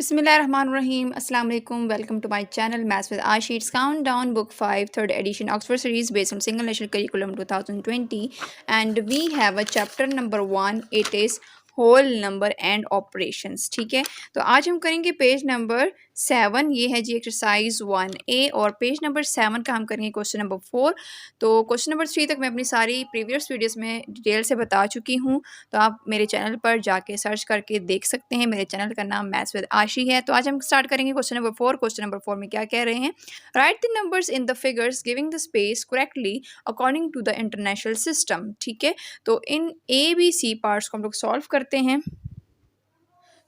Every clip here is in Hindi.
Bismillahirrahmanirrahim. Assalamu alaikum. Welcome to my channel Maths with Ashish. Countdown Book 5 3rd edition Oxford series based on Single National Curriculum 2020, and we have a chapter number 1. It is whole number and operations. ठीक है, तो आज हम करेंगे पेज नंबर 7। ये है जी एक्सरसाइज 1A, और पेज नंबर 7 का हम करेंगे क्वेश्चन नंबर 4। तो क्वेश्चन नंबर 3 तक मैं अपनी सारी प्रीवियस वीडियोस में डिटेल से बता चुकी हूँ, तो आप मेरे चैनल पर जाके सर्च करके देख सकते हैं। मेरे चैनल का नाम मैथ्स विद आशी है। तो आज हम स्टार्ट करेंगे क्वेश्चन नंबर 4। क्वेश्चन नंबर 4 में क्या कह रहे हैं? Write the numbers in the figures giving the space correctly according to the international system. ठीक है, तो इन ABC पार्ट्स को हम लोग सॉल्व करते हैं।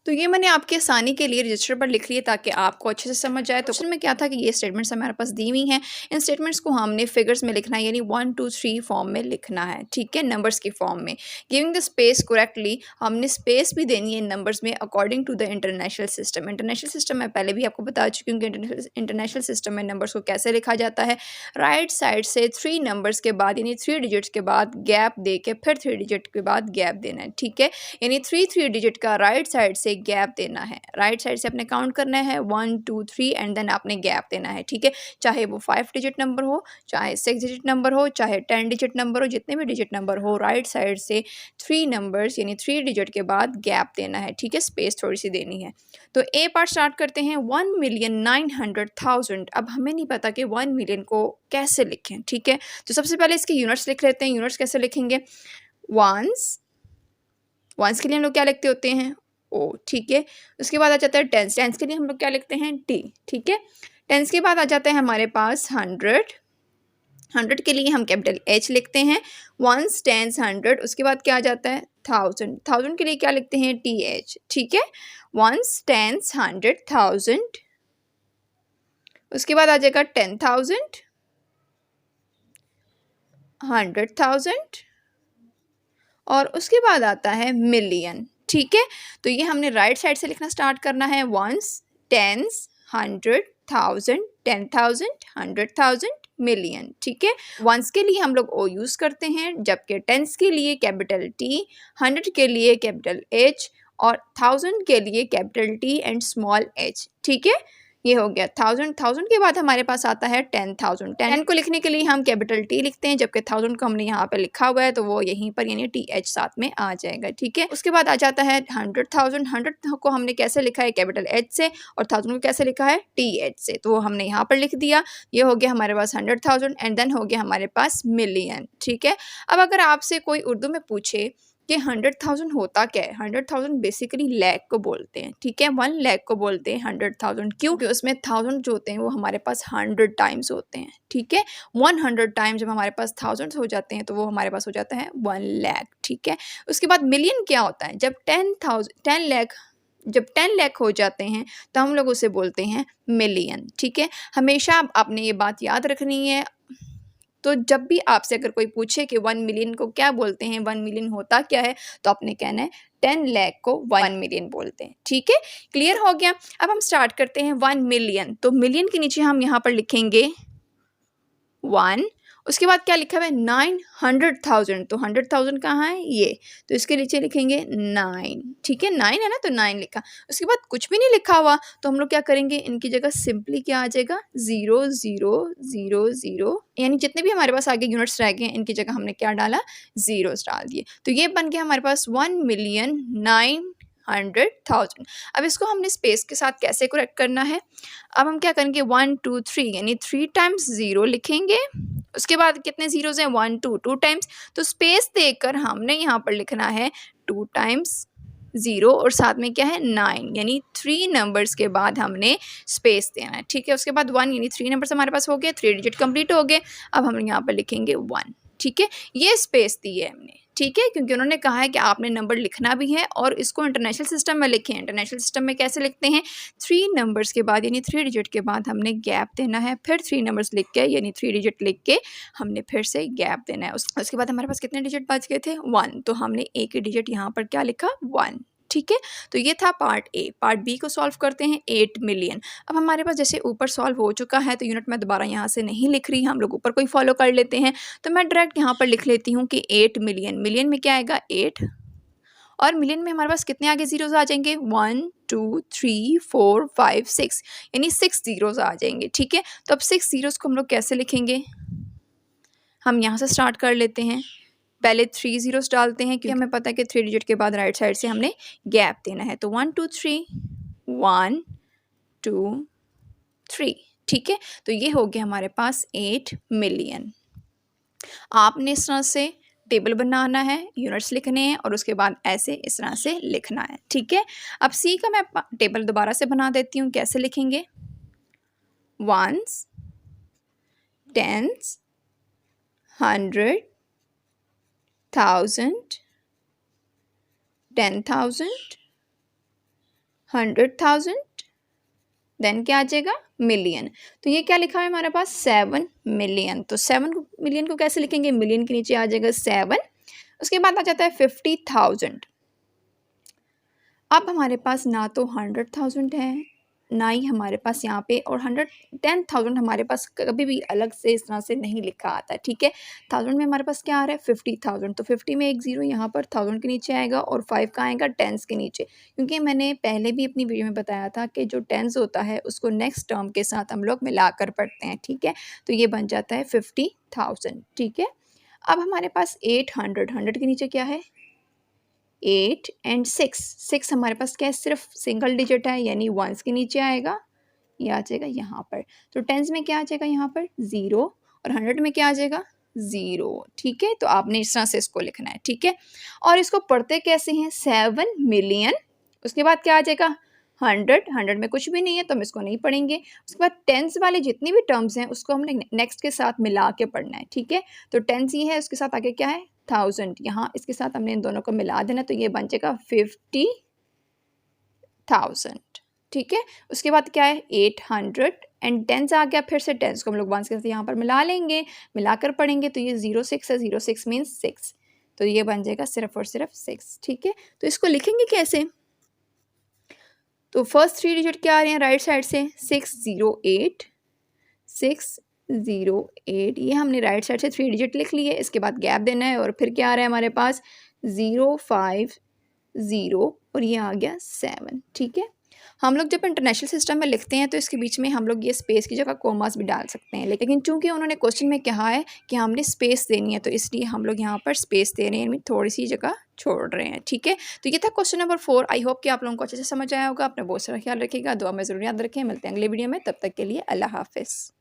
तो ये मैंने आपके आसानी के लिए रजिस्टर पर लिख लिया ताकि आपको अच्छे से समझ जाए। तो क्वेश्चन में क्या था कि ये स्टेटमेंट्स हमारे पास दी हुई हैं, इन स्टेटमेंट्स को हमने फिगर्स में लिखना है, यानी 1 2 3 फॉर्म में लिखना है। ठीक है, नंबर्स की फॉर्म में। गिविंग द स्पेस करेक्टली, हमने स्पेस भी देनी है नंबर्स में according to the international system. International system मैं पहले भी आपको बता चुकी हूँ कि इंटरनेशनल सिस्टम में नंबर्स को कैसे लिखा जाता है। राइट साइड से 3 नंबर्स के बाद, यानी 3 डिजिट्स के बाद गैप दे के फिर 3 डिजिट के बाद गैप देना है। ठीक है, यानी 3 डिजिट का राइट साइड से गैप देना है। राइट साइड से आपने काउंट करना है 1 2 3 एंड देन आपने गैप देना है। ठीक है, चाहे वो 5 डिजिट नंबर हो, चाहे 6 डिजिट नंबर हो, चाहे 10 डिजिट नंबर हो, जितने भी डिजिट नंबर हो, राइट साइड से 3 नंबर्स यानी 3 डिजिट के बाद गैप देना है। ठीक है, स्पेस थोड़ी सी देनी है। तो ए पार्ट स्टार्ट करते हैं। 1,900,000। अब हमें नहीं पता कि 1 मिलियन को कैसे लिखें। ठीक है, तो सबसे पहले इसके यूनिट्स लिख लेते हैं। यूनिट्स कैसे लिखेंगे? वंस के लिए हम लोग क्या लिखते होते हैं? ओ। ठीक है, उसके बाद आ जाता है टेंस। टेंस के लिए हम लोग क्या लिखते हैं? टी। ठीक है, टेंस के बाद आ जाता है हमारे पास 100 के लिए हम कैपिटल H लिखते हैं। Ones, tens, 100। उसके बाद क्या आ जाता है? 1000 के लिए क्या लिखते हैं? TH। ठीक है, वंस, टेंस, 100,000। उसके बाद आ जाएगा 10,000, 100,000, और उसके बाद आता है मिलियन। ठीक है, तो ये हमने राइट साइड से लिखना स्टार्ट करना है। Ones, tens, 100,000, 10,000, 100,000, million. ठीक है, वंस के लिए हम लोग O यूज़ करते हैं, जबकि टेंस के लिए कैपिटल T, 100 के लिए कैपिटल H, और 1000 के लिए capital T and small h। ठीक है, ये हो गया 1000 के बाद हमारे पास आता है 10,000। 10 को लिखने के लिए हम कैपिटल T लिखते हैं, जबकि 1000 को हमने यहाँ पे लिखा हुआ है तो वो यहीं पर यानी TH साथ में आ जाएगा। ठीक है, उसके बाद आ जाता है 100,000। 100 को हमने कैसे लिखा है? कैपिटल H से, और 1000 को कैसे लिखा है? TH से, तो वो हमने यहाँ पर लिख दिया। ये हो गया हमारे पास 100,000 एंड देन हो गया हमारे पास मिलियन। ठीक है, अब अगर आपसे कोई उर्दू में पूछे कि 100,000 होता क्या है? 100,000 बेसिकली लैख को बोलते हैं। ठीक है, 1 लाख को बोलते हैं 100,000। क्यों? क्योंकि उसमें 1000 जो होते हैं वो हमारे पास 100 टाइम्स होते हैं। ठीक है, 100 टाइम्स जब हमारे पास 1000 हो जाते हैं तो वो हमारे पास हो जाता है 1 लाख। ठीक है, उसके बाद मिलियन क्या होता है? जब 10 लाख हो जाते हैं तो हम लोग उसे बोलते हैं मिलियन। ठीक है, हमेशा आपने ये बात याद रखनी है। तो जब भी आपसे अगर कोई पूछे कि 1 मिलियन को क्या बोलते हैं, 1 मिलियन होता क्या है, तो आपने कहना है 10 लाख को 1 मिलियन बोलते हैं। ठीक है, क्लियर हो गया। अब हम स्टार्ट करते हैं 1 मिलियन। तो मिलियन के नीचे हम यहाँ पर लिखेंगे 1। उसके बाद क्या लिखा हुआ है? 900,000। तो 100,000 कहाँ है? ये, तो इसके नीचे लिखेंगे 9। ठीक है, 9 है ना, तो 9 लिखा। उसके बाद कुछ भी नहीं लिखा हुआ तो हम लोग क्या करेंगे? इनकी जगह सिंपली क्या आ जाएगा? 0 0 0 0, यानी जितने भी हमारे पास आगे यूनिट्स रह गए हैं इनकी जगह हमने क्या डाला? जीरोस डाल दिए। तो ये बन गया हमारे पास 1,900,000। अब इसको हमने स्पेस के साथ कैसे करेक्ट करना है? अब हम क्या करेंगे? 1 2 3 यानी 3 टाइम्स 0 लिखेंगे। उसके बाद कितने जीरोज हैं? 1 2 टाइम्स, तो स्पेस देकर हमने यहाँ पर लिखना है 2 टाइम्स 0, और साथ में क्या है? 9, यानी 3 नंबर्स के बाद हमने स्पेस देना है। ठीक है, उसके बाद 1, यानी 3 नंबर्स हमारे पास हो गए, 3 डिजिट कंप्लीट हो गए। अब हम यहाँ पर लिखेंगे 1। ठीक है, ये स्पेस दी है हमने। ठीक है, क्योंकि उन्होंने कहा है कि आपने नंबर लिखना भी है और इसको इंटरनेशनल सिस्टम में लिखें। इंटरनेशनल सिस्टम में कैसे लिखते हैं? 3 नंबर्स के बाद यानी 3 डिजिट के बाद हमने गैप देना है, फिर 3 नंबर्स लिख के यानी 3 डिजिट लिख के हमने फिर से गैप देना है। उसके बाद हमारे पास कितने डिजिट बच गए थे? 1, तो हमने एक ही डिजिट यहाँ पर क्या लिखा? 1। ठीक है, तो ये था पार्ट ए। पार्ट बी को सॉल्व करते हैं 8 मिलियन। अब हमारे पास जैसे ऊपर सॉल्व हो चुका है तो यूनिट मैं दोबारा यहाँ से नहीं लिख रही, हम लोग ऊपर को ही फॉलो कर लेते हैं। तो मैं डायरेक्ट यहाँ पर लिख लेती हूँ कि 8 मिलियन। मिलियन में क्या आएगा? 8, और मिलियन में हमारे पास कितने आगे ज़ीरोज़ आ जाएंगे, 1 2 3 4 5 6, यानी 6 ज़ीरोज़ आ जाएंगे। ठीक है, तो अब 6 ज़ीरोज़ को हम लोग कैसे लिखेंगे, हम यहाँ से स्टार्ट कर लेते हैं। पहले 3 ज़ीरोज़ डालते हैं क्योंकि हमें पता है कि 3 डिजिट के बाद राइट साइड से हमने गैप देना है। तो 1 2 3 1 2 3। ठीक है, तो ये हो गया हमारे पास 8 मिलियन। आपने इस तरह से टेबल बनाना है, यूनिट्स लिखने हैं और उसके बाद ऐसे इस तरह से लिखना है। ठीक है, अब सी का मैं टेबल दोबारा से बना देती हूँ। कैसे लिखेंगे, वंस, टेंस, 100, 1000, 10,000, 100,000, देन क्या आ जाएगा, मिलियन। तो ये क्या लिखा है हमारे पास, 7 मिलियन। तो 7 मिलियन को कैसे लिखेंगे, मिलियन के नीचे आ जाएगा 7, उसके बाद आ जाता है 50,000। अब हमारे पास ना तो 100,000 है, ना ही हमारे पास यहाँ पे, और 110,000 हमारे पास कभी भी अलग से इस तरह से नहीं लिखा आता। ठीक है, 1000 में हमारे पास क्या आ रहा है, 50,000। तो 50 में एक ज़ीरो यहाँ पर 1000 के नीचे आएगा और 5 का आएगा टेंस के नीचे, क्योंकि मैंने पहले भी अपनी वीडियो में बताया था कि जो टेंस होता है उसको नेक्स्ट टर्म के साथ हम लोग मिलाकर पढ़ते हैं। ठीक है, तो ये बन जाता है 50,000। ठीक है, अब हमारे पास 800, 100 के नीचे क्या है, 8 एंड 6, 6 हमारे पास क्या है, सिर्फ सिंगल डिजिट है, यानी वंस के नीचे आएगा, ये आ जाएगा यहाँ पर। तो टेंस में क्या आ जाएगा यहाँ पर, 0, और 100 में क्या आ जाएगा, 0। ठीक है, तो आपने इस तरह से इसको लिखना है। ठीक है, और इसको पढ़ते कैसे हैं, 7 मिलियन, उसके बाद क्या आ जाएगा, 100, 100 में कुछ भी नहीं है तो हम इसको नहीं पढ़ेंगे। उसके बाद टेंस वाले जितनी भी टर्म्स हैं उसको हमने नेक्स्ट के साथ मिला के पढ़ना है। ठीक है, तो टेंस ये है, उसके साथ आगे क्या है, 1000, यहाँ इसके साथ हमने इन दोनों को मिला देना, तो ये बन जाएगा 50,000। ठीक है, उसके बाद क्या है, 800 एंड टेंस आ गया, फिर से टेंस को हम लोग वंस के साथ यहाँ पर मिला लेंगे, मिलाकर पढ़ेंगे, तो ये 06 है, 06 मीन्स 6, तो ये बन जाएगा सिर्फ और सिर्फ 6। ठीक है, तो इसको लिखेंगे कैसे, तो फर्स्ट 3 डिजिट क्या आ रहे हैं राइट साइड से, 608, 608, ये हमने राइट साइड से 3 डिजिट लिख लिए। इसके बाद गैप देना है और फिर क्या आ रहा है हमारे पास, 050, और ये आ गया 7। ठीक है, हम लोग जब इंटरनेशनल सिस्टम में लिखते हैं तो इसके बीच में हम लोग ये स्पेस की जगह कोमास भी डाल सकते हैं, लेकिन चूंकि उन्होंने क्वेश्चन में कहा है कि हमने स्पेस देनी है, तो इसलिए हम लोग यहाँ पर स्पेस दे रहे हैं, यानी थोड़ी सी जगह छोड़ रहे हैं। ठीक है, तो ये था क्वेश्चन नंबर 4। आई होप कि आप लोगों को अच्छे से समझ आया होगा। अपना बहुत सारा ख्याल रखिएगा, दुआ में ज़रूर याद रखें। मिलते हैं अगले वीडियो में, तब तक के लिए अल्लाह हाफिज़।